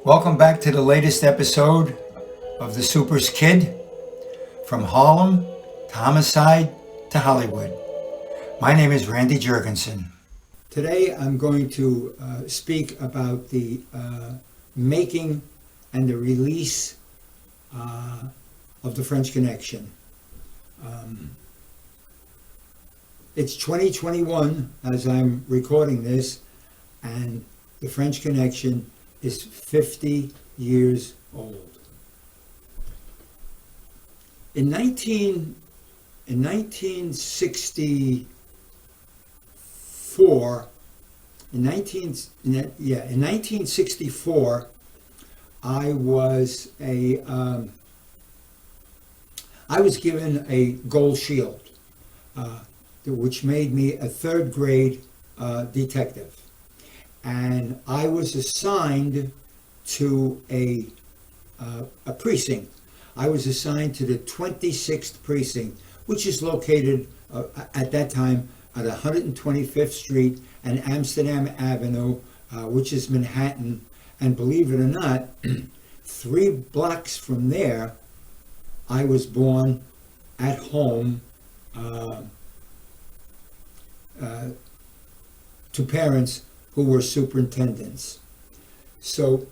Welcome back to the latest episode of The Super's Kid. From Harlem to homicide to Hollywood. My name is Randy Jurgensen. Today I'm going to speak about the making and the release of The French Connection. It's 2021 as I'm recording this, and The French Connection is 50 years old. In 1964, in 1964, I was given a gold shield, which made me a third grade detective. And I was assigned to a precinct. I was assigned to the 26th precinct, which is located at that time at 125th Street and Amsterdam Avenue, which is Manhattan. And believe it or not, 3 blocks from there, I was born at home to parents who were superintendents. So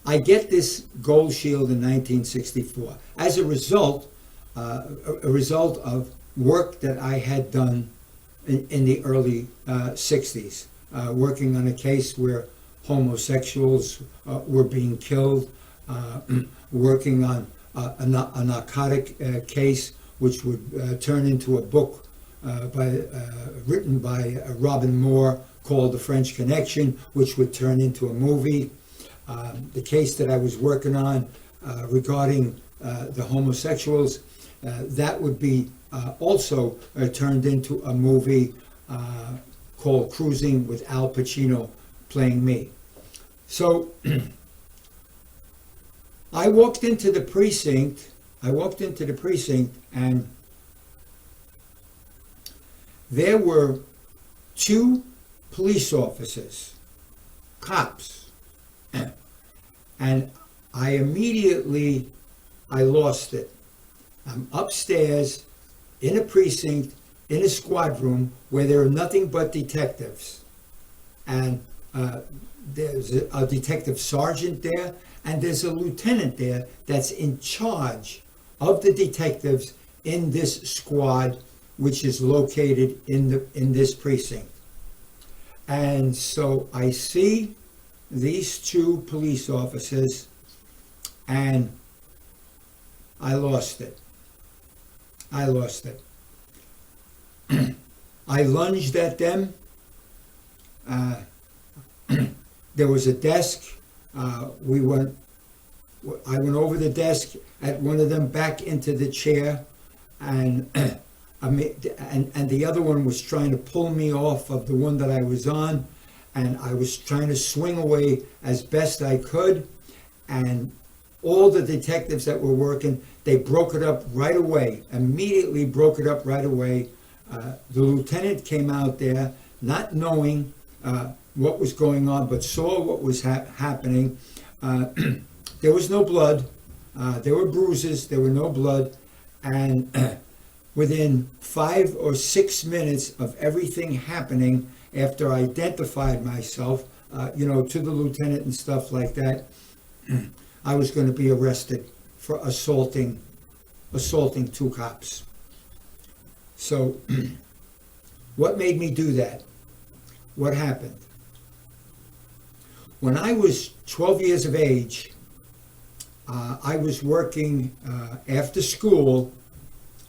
I get this gold shield in 1964 as a result of work that I had done in the early 60s, working on a case where homosexuals were being killed, working on a narcotic case which would turn into a book written by Robin Moore called The French Connection, which would turn into a movie. The case that I was working on regarding the homosexuals, that would be also turned into a movie called Cruising with Al Pacino playing me. So I walked into the precinct, and there were 2 police officers, cops, and I lost it. I'm upstairs in a precinct, in a squad room where there are nothing but detectives. And there's a detective sergeant there, and there's a lieutenant there that's in charge of the detectives in this squad, which is located in this precinct. And so I see these 2 police officers, and I lost it. I lunged at them. There was a desk. I went over the desk at one of them, back into the chair, and the other one was trying to pull me off of the one that I was on, and I was trying to swing away as best I could, and all the detectives that were working, they broke it up right away, immediately broke it up right away. The lieutenant came out there, not knowing what was going on, but saw what was happening. There was no blood. There were bruises. There were no blood. And within 5 or 6 minutes of everything happening, after I identified myself, to the lieutenant and stuff like that, I was going to be arrested for assaulting 2 cops. So what made me do that? What happened? When I was 12 years of age, I was working after school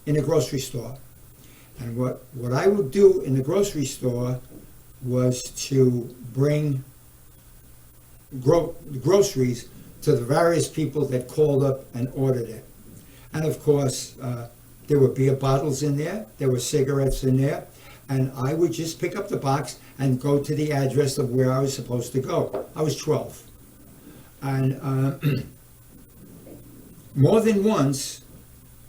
in a grocery store. And what I would do in the grocery store was to bring groceries to the various people that called up and ordered it. And of course, there were beer bottles in there, there were cigarettes in there, and I would just pick up the box and go to the address of where I was supposed to go. I was 12. And more than once,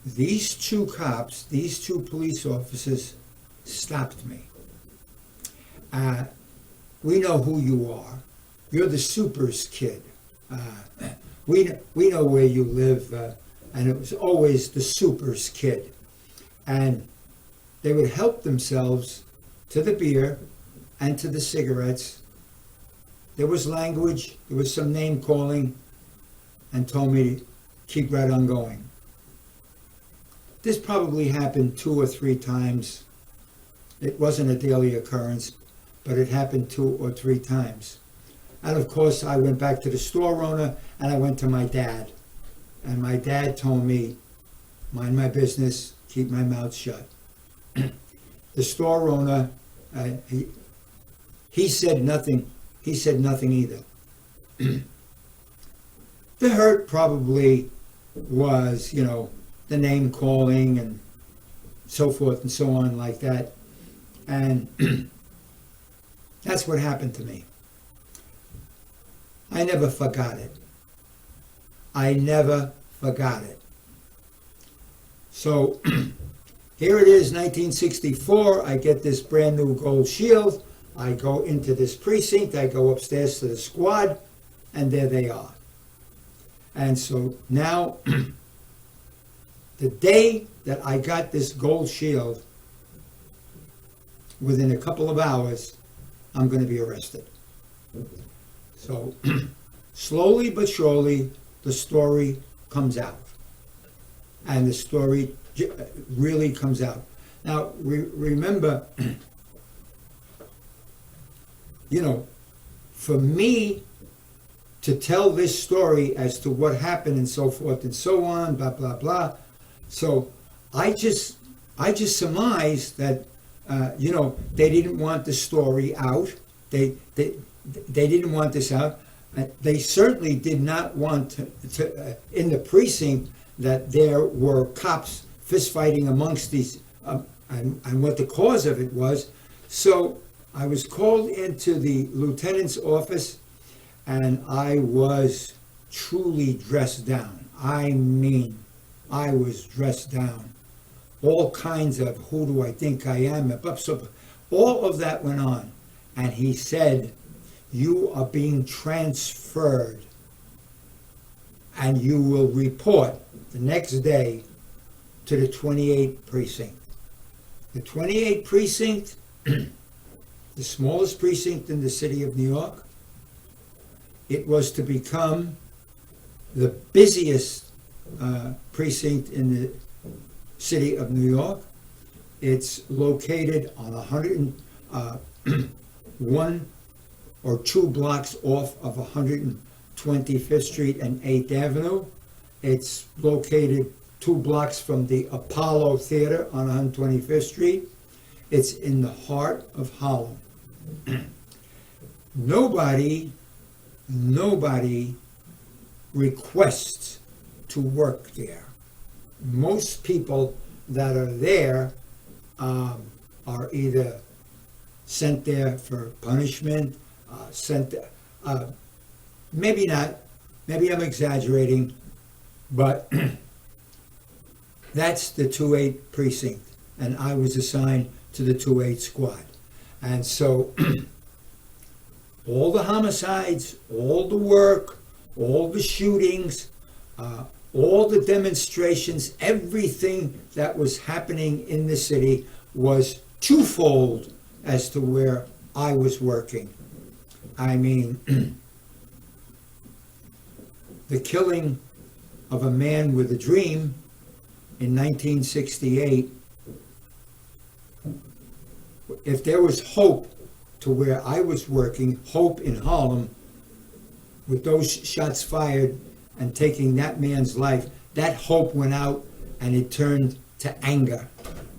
these 2 cops, these 2 police officers stopped me. We know who you are. You're the Super's kid. We know where you live, and it was always the super's kid. And they would help themselves to the beer and to the cigarettes. There was language, there was some name calling, and told me to keep right on going. This probably happened 2 or 3 times. It wasn't a daily occurrence, but it happened 2 or 3 times. And of course, I went back to the store owner and I went to my dad. And my dad told me, mind my business, keep my mouth shut. The store owner, he said nothing. He said nothing either. The hurt probably was, the name calling and so forth and so on like that. And that's what happened to me. I never forgot it. I never forgot it. So here it is, 1964. I get this brand new gold shield. I go into this precinct. I go upstairs to the squad, and there they are. And so now, the day that I got this gold shield, within a couple of hours, I'm going to be arrested. So slowly but surely, the story comes out. And the story really comes out. Now, remember, for me to tell this story as to what happened and so forth and so on, blah, blah, blah. So I just surmised that, they didn't want the story out. They didn't want this out. They certainly did not want to in the precinct that there were cops fist fighting amongst these, and what the cause of it was. So I was called into the lieutenant's office, and I was truly dressed down. I mean, I was dressed down. All kinds of, who do I think I am? All of that went on. And he said, you are being transferred, and you will report the next day to the 28th precinct. The 28th precinct, the smallest precinct in the city of New York, it was to become the busiest precinct in the city of New York. It's located on 101 or 2 blocks off of 125th Street and 8th Avenue. It's located 2 blocks from the Apollo Theater on 125th Street. It's in the heart of Harlem. Nobody requests to work there. Most people that are there are either sent there for punishment, maybe not, maybe I'm exaggerating, but that's the 2-8 precinct, and I was assigned to the 2-8 squad. And so all the homicides, all the work, all the shootings, all the demonstrations, everything that was happening in the city was twofold as to where I was working. I mean, the killing of a man with a dream in 1968, if there was hope to where I was working, hope in Harlem, with those shots fired and taking that man's life, that hope went out and it turned to anger.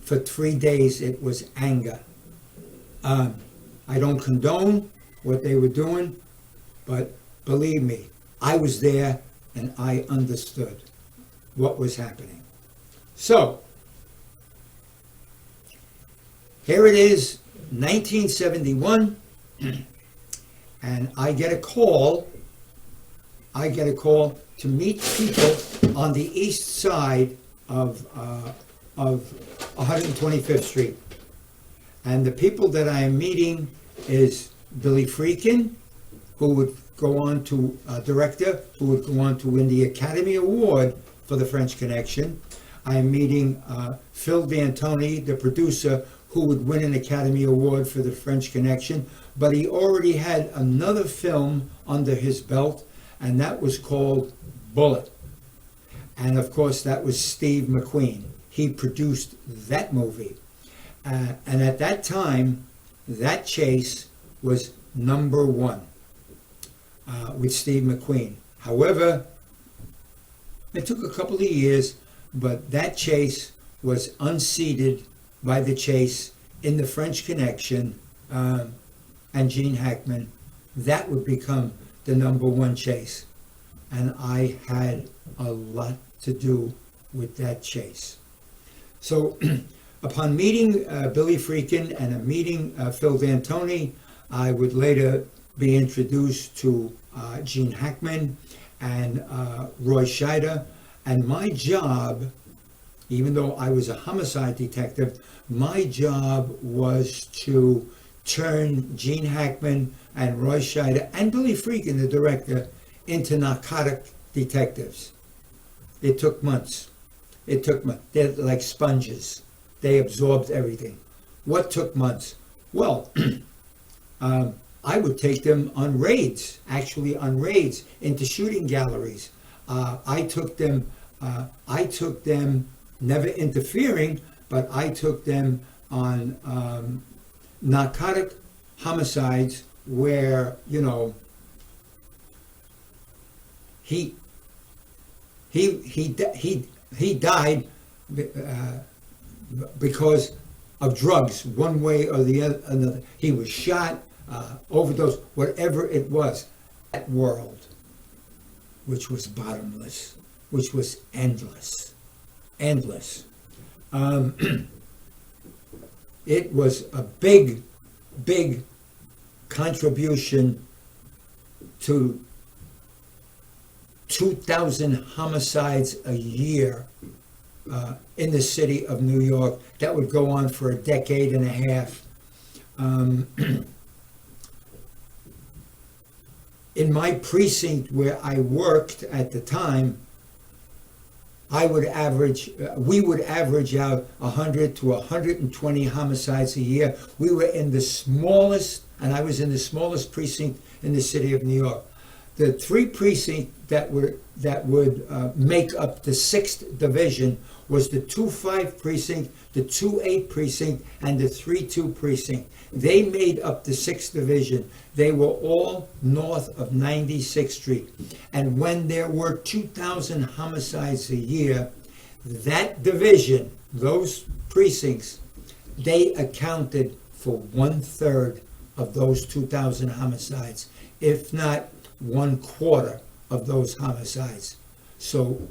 For 3 days it was anger. I don't condone what they were doing, but believe me, I was there and I understood what was happening. So, here it is, 1971, and I get a call to meet people on the east side of 125th Street. And the people that I am meeting is Billy Freakin, who would go on to, director, who would go on to win the Academy Award for The French Connection. I'm meeting Phil D'Antoni, the producer, who would win an Academy Award for The French Connection, but he already had another film under his belt, and that was called Bullet. And of course, that was Steve McQueen. He produced that movie. And at that time, that chase was number one with Steve McQueen. However, it took a couple of years, but that chase was unseated by the chase in The French Connection and Gene Hackman. That would become the number one chase. And I had a lot to do with that chase. So upon meeting Billy Friedkin and meeting Phil D'Antoni, I would later be introduced to Gene Hackman and Roy Scheider. And my job, even though I was a homicide detective, my job was to turn Gene Hackman and Roy Scheider and Billy Friedkin, the director, into narcotic detectives. It took months. They're like sponges. They absorbed everything. What took months? Well, I would take them on raids, into shooting galleries. I took them, never interfering, but I took them on narcotic homicides where, you know, he died because of drugs, one way or the other. He was shot, overdose, whatever it was. That world, which was bottomless, which was endless. It was a big contribution to 2,000 homicides a year in the city of New York. That would go on for a decade and a half. In my precinct where I worked at the time, we would average out 100 to 120 homicides a year. We were in the smallest, and I was in the smallest precinct in the city of New York. The three precincts that would make up the 6th division was the 2-5 precinct, the 2-8 precinct, and the 3-2 precinct. They made up the 6th division. They were all north of 96th Street. And when there were 2,000 homicides a year, that division, those precincts, they accounted for 1/3 of those 2,000 homicides, if not 1/4 of those homicides. So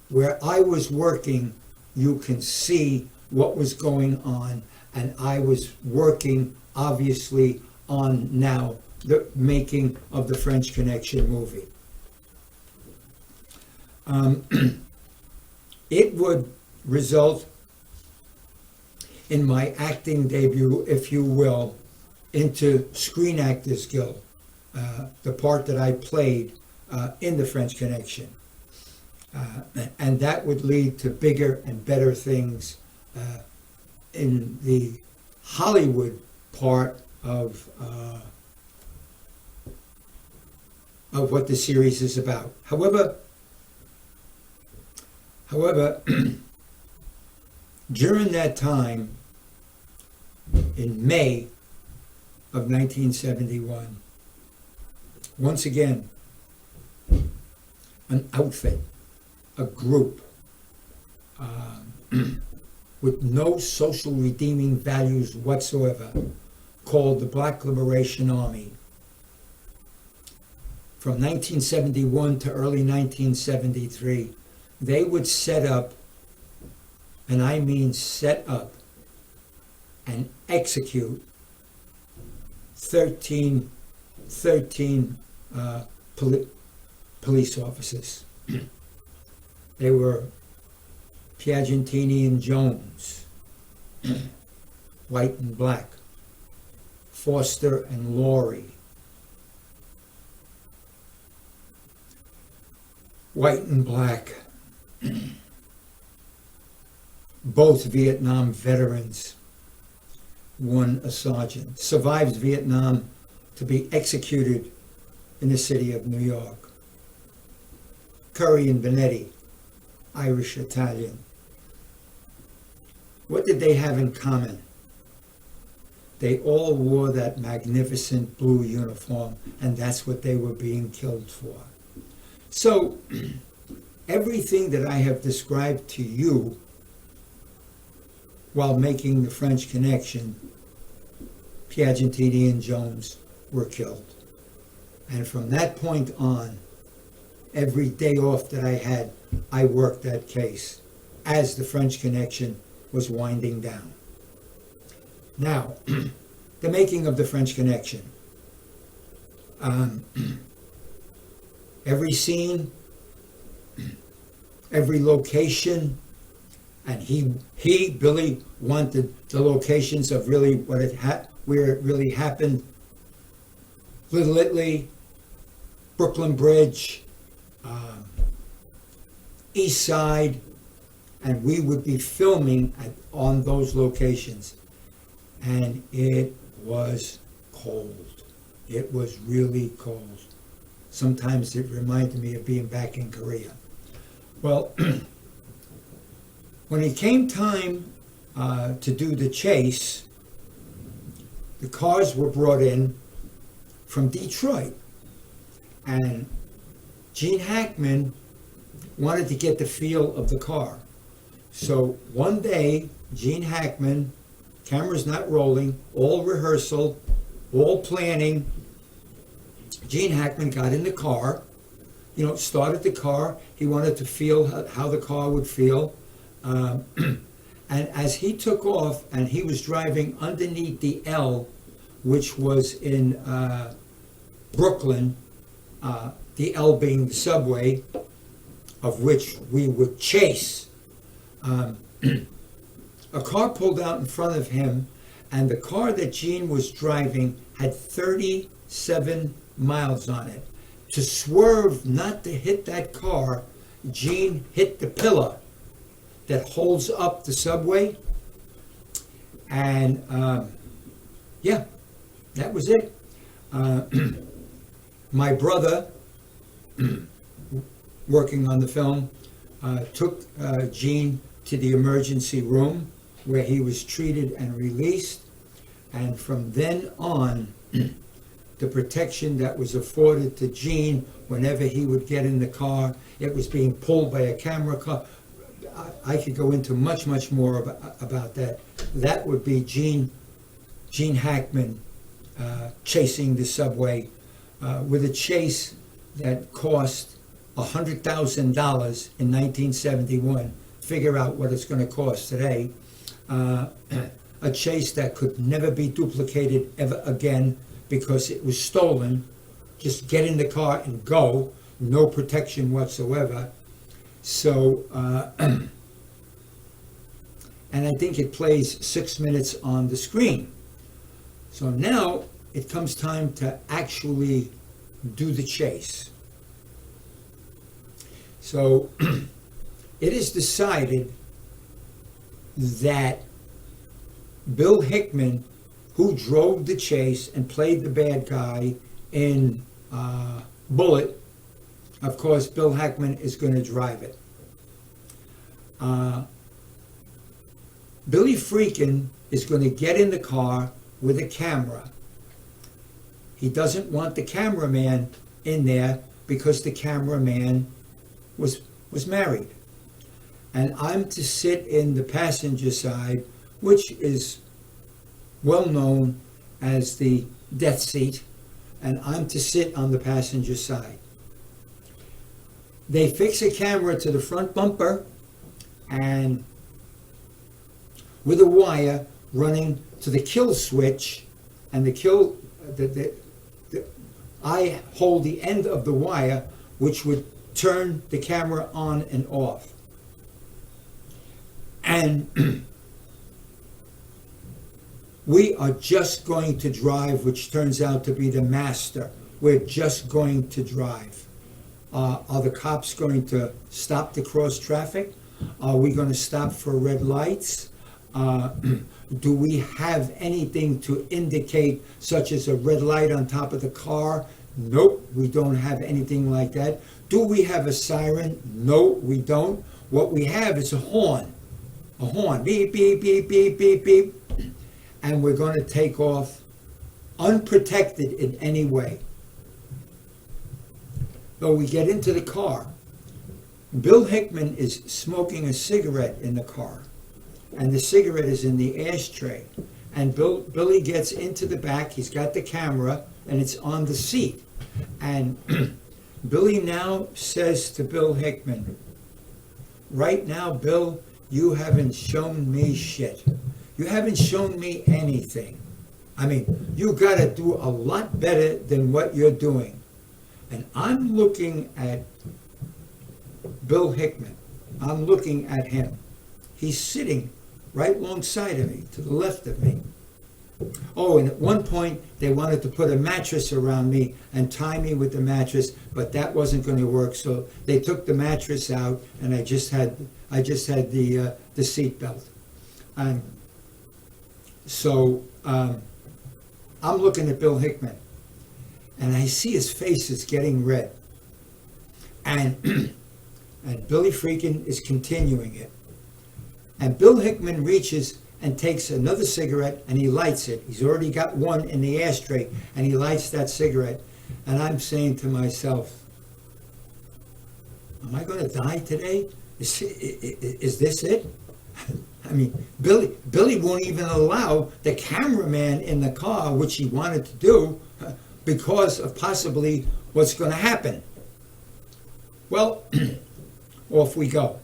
where I was working, you can see what was going on, and I was working obviously on now the making of the French Connection movie. It would result in my acting debut, if you will, into Screen Actors Guild, the part that I played in the French Connection. And that would lead to bigger and better things in the Hollywood part of what the series is about. However, during that time, in May of 1971, once again, an outfit, a group with no social redeeming values whatsoever, called the Black Liberation Army. From 1971 to early 1973, they would set up, and I mean set up, and execute 13 police officers. They were Piagentini and Jones, White and Black, Foster and Laurie, white and black, both Vietnam veterans. One a sergeant, survives Vietnam to be executed in the city of New York. Curry and Benetti, Irish Italian. What did they have in common? They all wore that magnificent blue uniform, and that's what they were being killed for. So, everything that I have described to you while making the French Connection, Piagentini and Jones were killed. And from that point on, every day off that I had, I worked that case as the French Connection was winding down. Now, the making of the French Connection. Every scene, every location, and Billy wanted the locations of really where it really happened. Little Italy, Brooklyn Bridge, East Side, and we would be filming on those locations. And it was cold. It was really cold. Sometimes it reminded me of being back in Korea. Well, when it came time to do the chase, the cars were brought in from Detroit. And Gene Hackman wanted to get the feel of the car. So one day, Gene Hackman, cameras not rolling, all rehearsal, all planning, Gene Hackman got in the car, started the car. He wanted to feel how the car would feel. And as he took off and he was driving underneath the L, which was in Brooklyn, the L being the subway, of which we would chase, a car pulled out in front of him, and the car that Gene was driving had 37 miles on it. To swerve not to hit that car, Gene hit the pillar that holds up the subway, and that was it. My brother, working on the film, took Gene to the emergency room where he was treated and released, and from then on, the protection that was afforded to Gene whenever he would get in the car, it was being pulled by a camera car. I could go into much more about that. That would be Gene Hackman chasing the subway with a chase that cost $100,000 in 1971. Figure out what it's going to cost today. A chase that could never be duplicated ever again because it was stolen. Just get in the car and go, no protection whatsoever. So, and I think it plays 6 minutes on the screen. So now it comes time to actually do the chase. So it is decided that Bill Hickman, who drove the chase and played the bad guy in Bullet, of course, Bill Hackman is going to drive it. Billy Freakin is going to get in the car with a camera. He doesn't want the cameraman in there because the cameraman was married. And I'm to sit in the passenger side, which is well known as the death seat, and I'm to sit on the passenger side. They fix a camera to the front bumper and with a wire running to the kill switch, and I hold the end of the wire, which would turn the camera on and off. And we are just going to drive, which turns out to be the master. We're just going to drive. Are the cops going to stop to cross traffic? Are we going to stop for red lights? Do we have anything to indicate, such as a red light on top of the car? Nope, we don't have anything like that. Do we have a siren? No, we don't. What we have is a horn. A horn. Beep, beep, beep, beep, beep, beep. And we're going to take off unprotected in any way. Though we get into the car, Bill Hickman is smoking a cigarette in the car, and the cigarette is in the ashtray. And Billy gets into the back, he's got the camera, and it's on the seat. And Billy now says to Bill Hickman, right now, Bill, you haven't shown me shit. You haven't shown me anything. I mean, you got to do a lot better than what you're doing. And I'm looking at Bill Hickman. I'm looking at him. He's sitting right alongside of me, to the left of me. Oh, and at one point, they wanted to put a mattress around me and tie me with the mattress, but that wasn't going to work. So they took the mattress out, and I just had the seat belt. And so I'm looking at Bill Hickman, and I see his face is getting red. And and Billy Freakin is continuing it. And Bill Hickman reaches and takes another cigarette and he lights it. He's already got one in the ashtray and he lights that cigarette. And I'm saying to myself, am I going to die today? Is this it? I mean, Billy won't even allow the cameraman in the car, which he wanted to do, because of possibly what's going to happen. Well, off we go.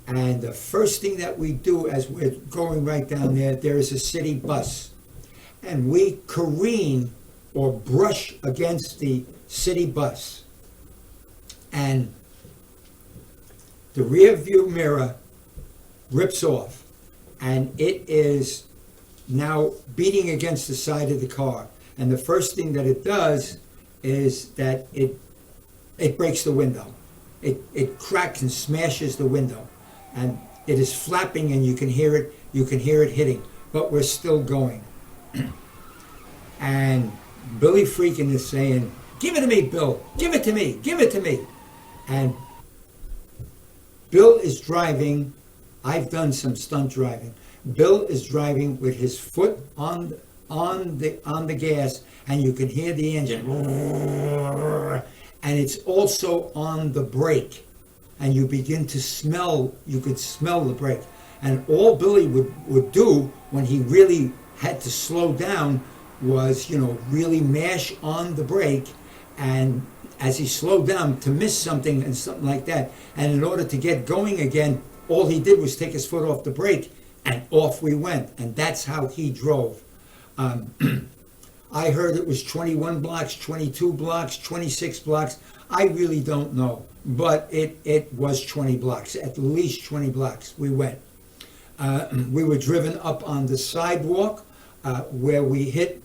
And the first thing that we do as we're going right down there is a city bus. And we careen or brush against the city bus. And the rear view mirror rips off. And it is now beating against the side of the car. And the first thing that it does is that it breaks the window. It cracks and smashes the window. And it is flapping and you can hear it hitting, but we're still going. And Billy Freakin is saying, give it to me, Bill, give it to me, give it to me. And Bill is driving. I've done some stunt driving. Bill is driving with his foot on the gas, and you can hear the engine. And it's also on the brake. And you begin to smell, you could smell the brake. And all Billy would do when he really had to slow down was, really mash on the brake. And as he slowed down to miss something and something like that. And in order to get going again, all he did was take his foot off the brake and off we went. And that's how he drove. I heard it was 21 blocks, 22 blocks, 26 blocks. I really don't know. But it was 20 blocks, at least 20 blocks we went. We were driven up on the sidewalk where we hit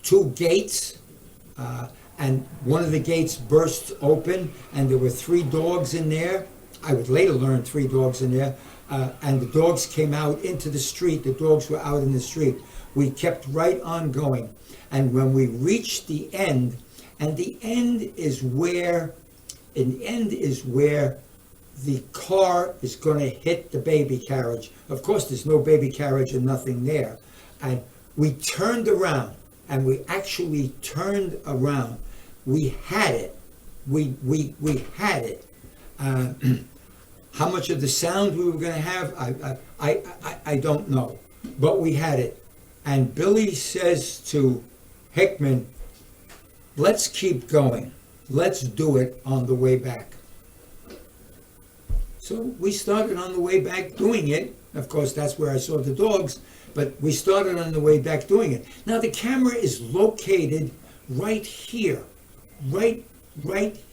two gates, and one of the gates burst open, and there were 3 dogs in there. I would later learn 3 dogs in there, and the dogs came out into the street. The dogs were out in the street. We kept right on going, and when we reached the end, and the end is where the car is going to hit the baby carriage. Of course, there's no baby carriage and nothing there. And we turned around, and we actually turned around. We had it. We had it. How much of the sound we were going to have, I don't know. But we had it. And Billy says to Hickman, let's keep going. Let's do it on the way back. So we started on the way back doing it. Of course, that's where I saw the dogs, but we started on the way back doing it. Now the camera is located right here. Right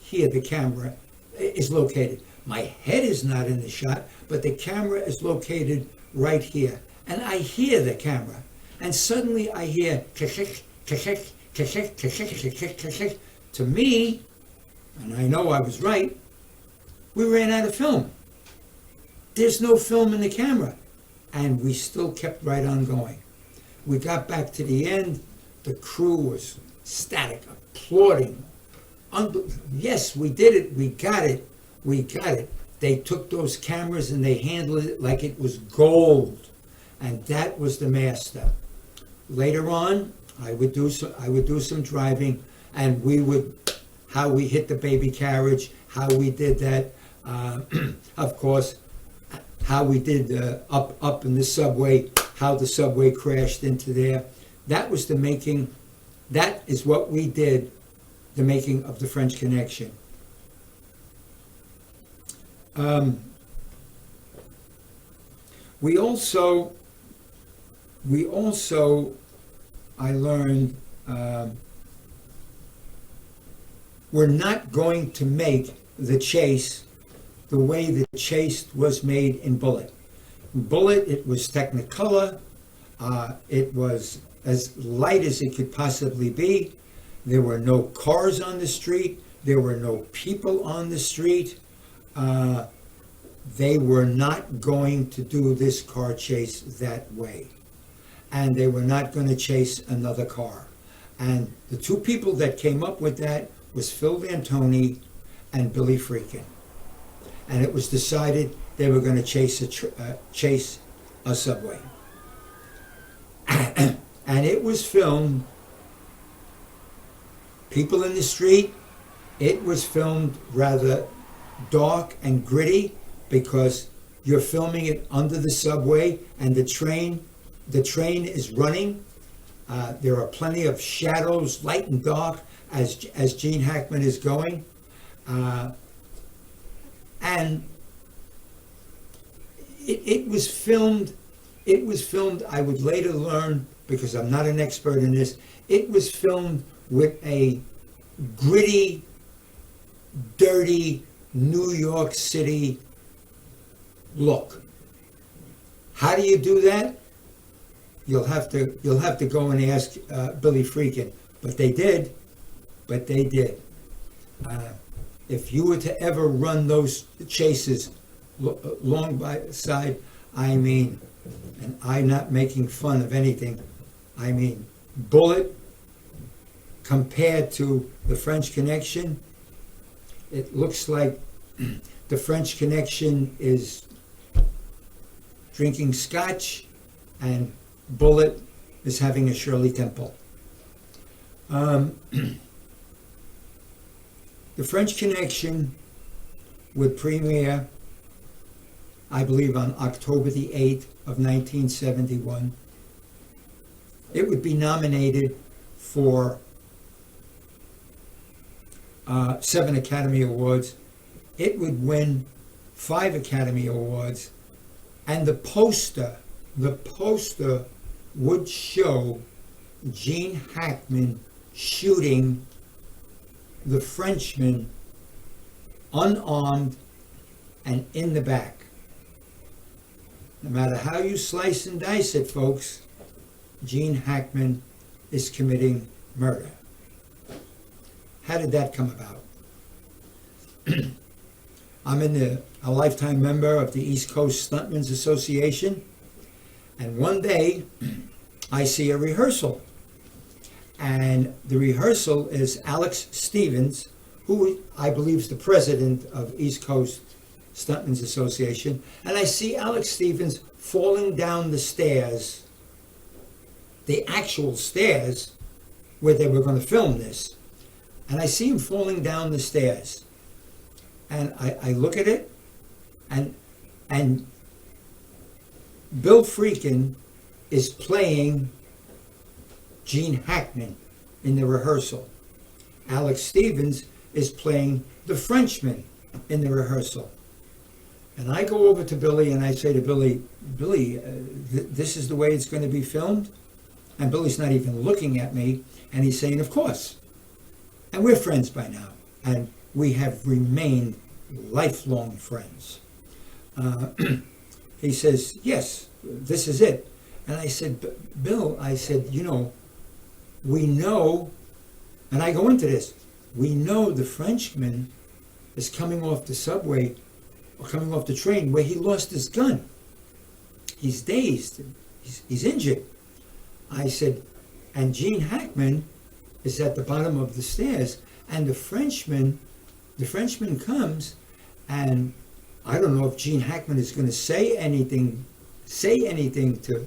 here the camera is located. My head is not in the shot, but the camera is located right here. And I hear the camera. And suddenly I hear, to me, and I know I was right, we ran out of film. There's no film in the camera. And we still kept right on going. We got back to the end. The crew was ecstatic, applauding. Yes, we did it. We got it. We got it. They took those cameras and they handled it like it was gold. And that was the master. Later on, I would do some driving, and how we hit the baby carriage, how we did that. Of course, how we did up in the subway, how the subway crashed into there. That was the making. That is what we did, the making of the French Connection. We also, I learned, we're not going to make the chase the way the chase was made in Bullet. In Bullet, it was Technicolor. It was as light as it could possibly be. There were no cars on the street. There were no people on the street. They were not going to do this car chase that way. And they were not going to chase another car. And the two people that came up with that was Phil Vantoni and Billy Freakin'. And it was decided they were going to chase a subway. And it was filmed, people in the street. It was filmed rather dark and gritty because you're filming it under the subway and the train is running. There are plenty of shadows, light and dark, as Gene Hackman is going. And it was filmed, I would later learn, because I'm not an expert in this, it was filmed with a gritty, dirty New York City look. How do you do that? You'll have to go and ask Billy Freakin'. But they did. If you were to ever run those chases long by side, I mean, and I'm not making fun of anything, I mean, Bullet compared to the French Connection, it looks like the French Connection is drinking scotch and Bullet is having a Shirley Temple. The French Connection would premiere, I believe, on October the 8th of 1971. It would be nominated for 7 Academy Awards. It would win 5 Academy Awards. And the poster would show Gene Hackman shooting the Frenchman unarmed and in the back. No matter how you slice and dice it, folks, Gene Hackman is committing murder. How did that come about? I'm a lifetime member of the East Coast Stuntmen's Association, and one day I see a rehearsal. And the rehearsal is Alex Stevens, who I believe is the president of East Coast Stuntmen's Association. And I see Alex Stevens falling down the stairs, the actual stairs where they were going to film this. And I see him falling down the stairs. And I look at it, and Bill Freakin' is playing Gene Hackman in the rehearsal. Alex Stevens is playing the Frenchman in the rehearsal. And I go over to Billy and I say to Billy, this is the way it's going to be filmed? And Billy's not even looking at me, and he's saying, of course. And we're friends by now, and we have remained lifelong friends. He says, yes, this is it. And I said, Bill, I said, we know, and I go into this, we know the Frenchman is coming off the subway or coming off the train where he lost his gun. He's dazed. He's injured. I said, and Gene Hackman is at the bottom of the stairs, and the Frenchman comes, and I don't know if Gene Hackman is going to say anything to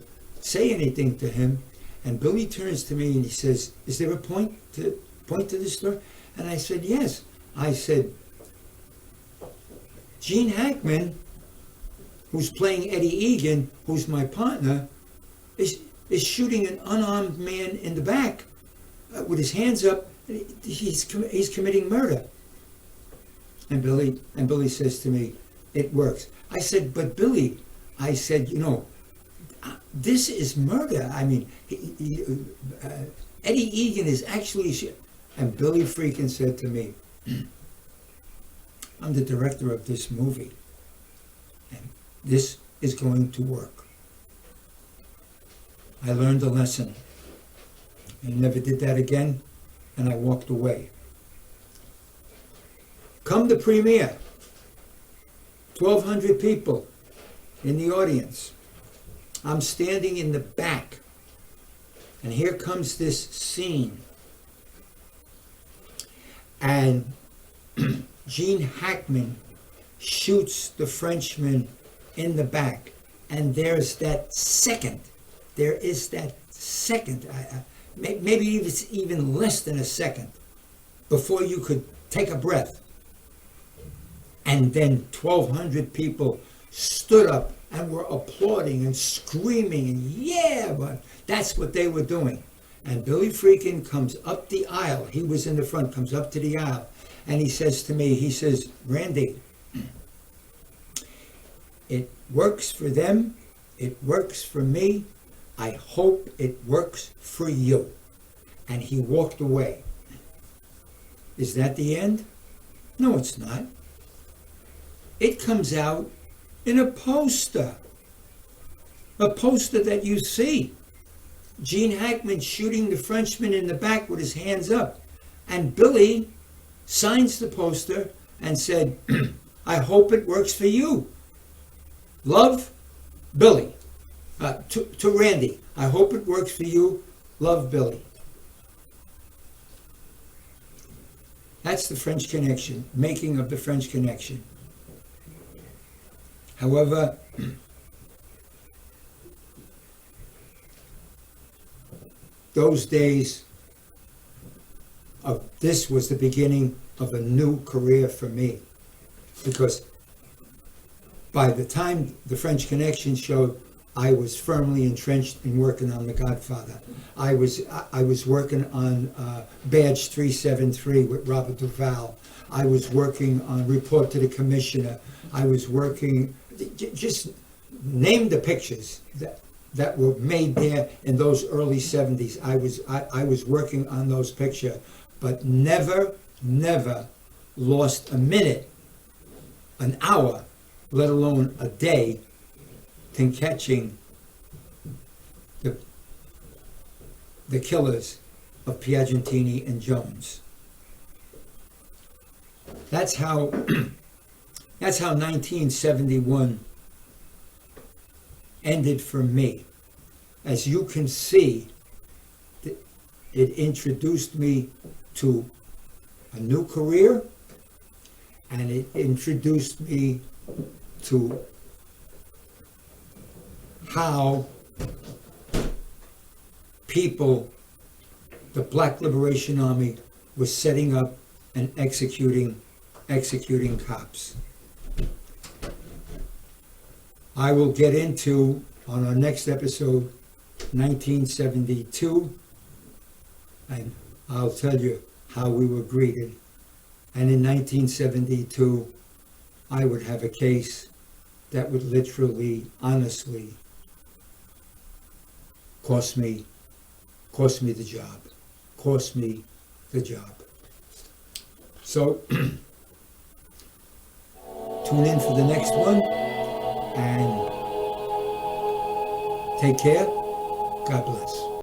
him. And Billy turns to me and he says, "Is there a point to this story?" And I said, "Yes." I said, Gene Hackman, who's playing Eddie Egan, who's my partner, is shooting an unarmed man in the back with his hands up. He's committing murder. And Billy says to me, "It works." I said, "But Billy," I said, "this is murder. I mean, Eddie Egan is actually..." And Billy freaking said to me, "I'm the director of this movie, and this is going to work." I learned a lesson. I never did that again, and I walked away. Come the premiere, 1,200 people in the audience. I'm standing in the back, and here comes this scene. And Gene Hackman shoots the Frenchman in the back, and there is that second, maybe it's even less than a second, before you could take a breath. And then 1,200 people stood up and were applauding and screaming, and yeah, but that's what they were doing. And Billy freaking comes up the aisle. He was in the front, comes up to the aisle, and he says to me, he says, "Randy, it works for them, it works for me, I hope it works for you." And he walked away. Is that the end? No, it's not. It comes out in a poster that you see. Gene Hackman shooting the Frenchman in the back with his hands up. And Billy signs the poster and said, "I hope it works for you. Love, Billy." To Randy, "I hope it works for you. Love, Billy." That's the French Connection, making of the French Connection. However, those days of this was the beginning of a new career for me, because by the time the French Connection showed, I was firmly entrenched in working on The Godfather. I was working on Badge 373 with Robert Duvall. I was working on Report to the Commissioner. I was working, just name the pictures that were made there in those early 70s. I was working on those pictures, but never lost a minute, an hour, let alone a day, in catching the killers of Piagentini and Jones. That's how 1971 ended for me. As you can see, it introduced me to a new career, and it introduced me to how people, the Black Liberation Army, was setting up and executing cops. I will get into, on our next episode, 1972, and I'll tell you how we were greeted. And in 1972, I would have a case that would literally, honestly, cost me the job. So, tune in for the next one, and take care. God bless.